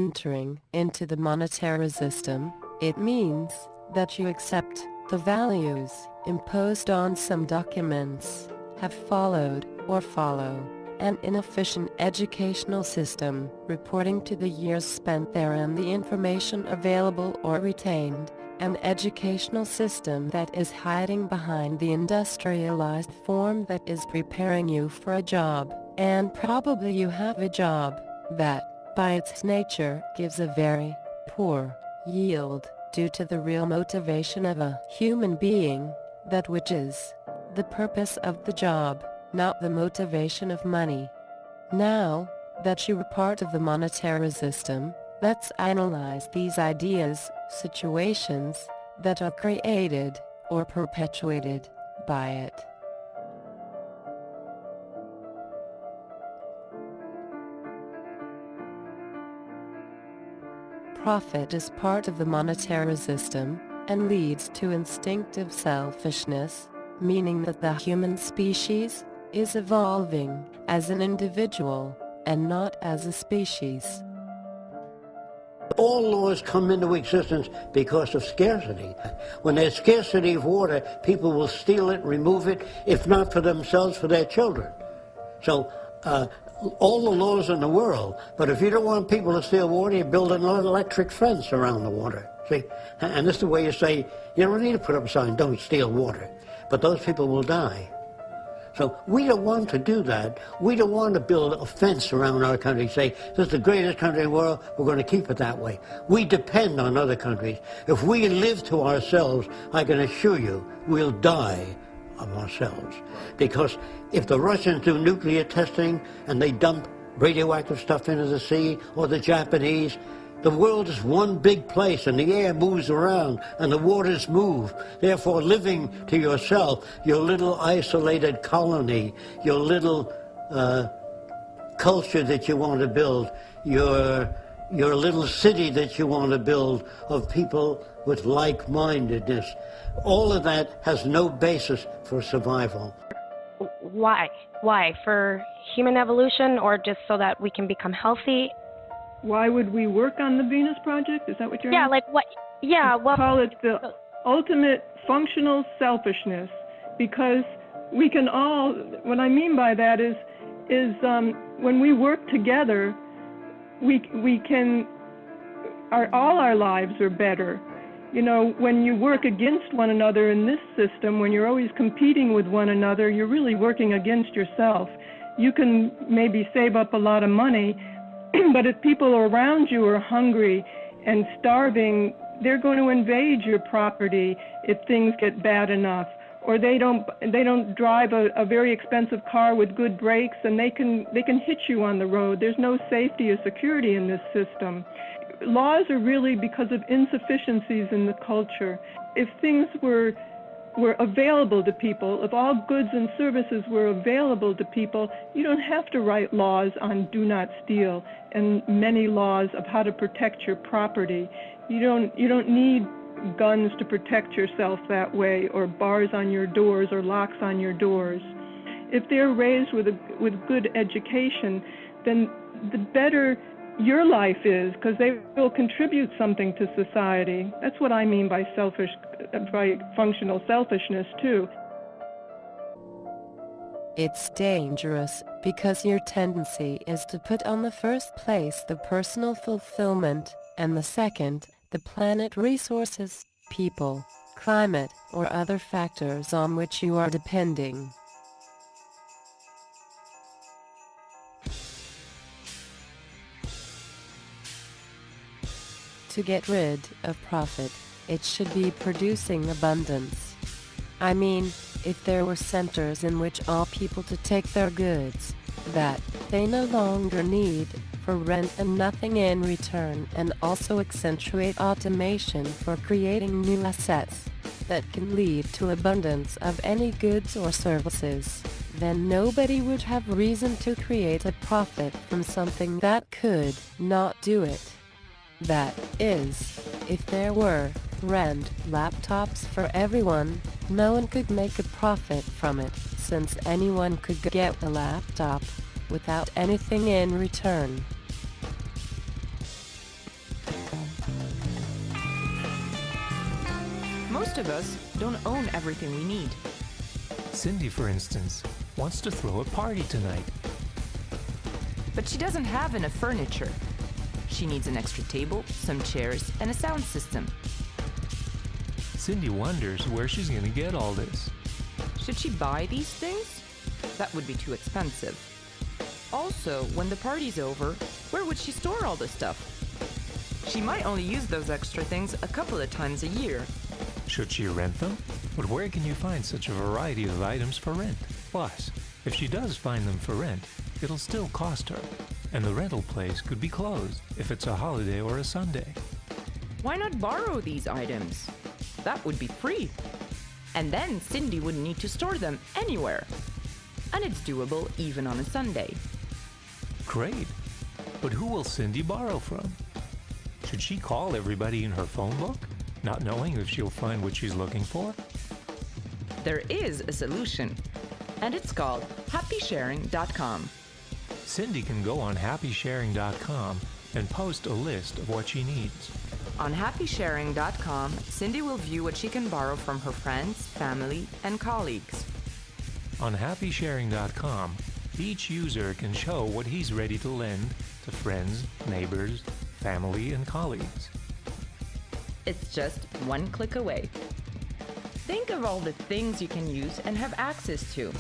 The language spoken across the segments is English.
entering into the monetary system, it means that you accept the values imposed on some documents, have followed or follow an inefficient educational system, reporting to the years spent there and the information available or retained, an educational system that is hiding behind the industrialized form that is preparing you for a job, and probably you have a job that, by its nature, gives a very poor yield due to the real motivation of a human being, that which is the purpose of the job, not the motivation of money. Now that you are part of the monetary system, let's analyze these ideas, situations that are created or perpetuated by it. Profit is part of the monetary system and leads to instinctive selfishness, meaning that the human species is evolving as an individual and not as a species. All laws come into existence because of scarcity. When there's scarcity of water, people will steal it, remove it, if not for themselves, for their children. So all the laws in the world, but if you don't want people to steal water, you build an electric fence around the water. See? And this is the way you say, you don't need to put up a sign, don't steal water. But those people will die. So we don't want to do that. We don't want to build a fence around our country, say, this is the greatest country in the world, we're going to keep it that way. We depend on other countries. If we live to ourselves, I can assure you, we'll die of ourselves. Because if the Russians do nuclear testing and they dump radioactive stuff into the sea, or the Japanese, the world is one big place, and the air moves around, and the waters move. Therefore, living to yourself, your little isolated colony, your little culture that you want to build, your little city that you want to build of people with like-mindedness, all of that has no basis for survival. Why? Why? For human evolution, or just so that we can become healthy? Why would we work on the Venus Project? Is that what you're asking? Like what? Yeah, well... Call it the ultimate functional selfishness, because we can all, what I mean by that is when we work together, we can, all our lives are better. You know, when you work against one another in this system, when you're always competing with one another, you're really working against yourself. You can maybe save up a lot of money, but if people around you are hungry and starving, they're going to invade your property if things get bad enough. Or they don't drive a very expensive car with good brakes, and they can hit you on the road. There's no safety or security in this system. Laws are really because of insufficiencies in the culture. If things were available to people, if all goods and services were available to people, you don't have to write laws on do not steal and many laws of how to protect your property. You don't need guns to protect yourself that way, or bars on your doors or locks on your doors. If they're raised with good education, then the better your life is, because they will contribute something to society. That's what I mean by functional selfishness too. It's dangerous because your tendency is to put on the first place the personal fulfillment, and the second, the planet resources, people, climate, or other factors on which you are depending. To get rid of profit, it should be producing abundance. I mean, if there were centers in which all people to take their goods, that they no longer need, for rent and nothing in return, and also accentuate automation for creating new assets that can lead to abundance of any goods or services, then nobody would have reason to create a profit from something that could not do it. That is, if there were rent laptops for everyone, no one could make a profit from it, since anyone could get a laptop without anything in return. Most of us don't own everything we need. Cindy, for instance, wants to throw a party tonight. But she doesn't have enough furniture. She needs an extra table, some chairs, and a sound system. Cindy wonders where she's going to get all this. Should she buy these things? That would be too expensive. Also, when the party's over, where would she store all this stuff? She might only use those extra things a couple of times a year. Should she rent them? But where can you find such a variety of items for rent? Plus, if she does find them for rent, it'll still cost her. And the rental place could be closed if it's a holiday or a Sunday. Why not borrow these items? That would be free. And then Cindy wouldn't need to store them anywhere. And it's doable even on a Sunday. Great. But who will Cindy borrow from? Should she call everybody in her phone book, not knowing if she'll find what she's looking for? There is a solution, and it's called happysharing.com. Cindy can go on happysharing.com and post a list of what she needs. On happysharing.com, Cindy will view what she can borrow from her friends, family, and colleagues. On happysharing.com, each user can show what he's ready to lend to friends, neighbors, family, and colleagues. It's just one click away. Think of all the things you can use and have access to,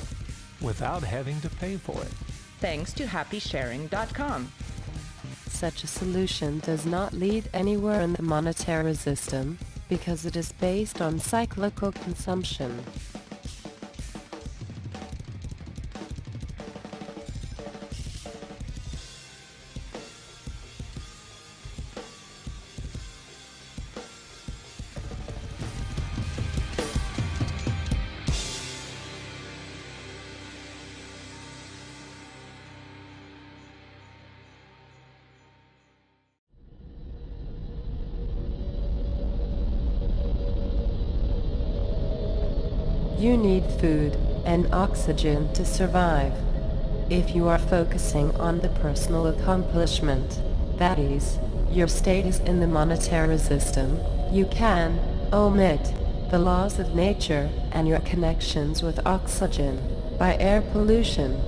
without having to pay for it. thanks to happysharing.com. Such a solution does not lead anywhere in the monetary system because it is based on cyclical consumption. You need food and oxygen to survive. If you are focusing on the personal accomplishment, that is, your status in the monetary system, you can omit the laws of nature and your connections with oxygen, by air pollution,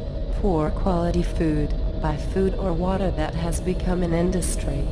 poor quality food, by food or water that has become an industry.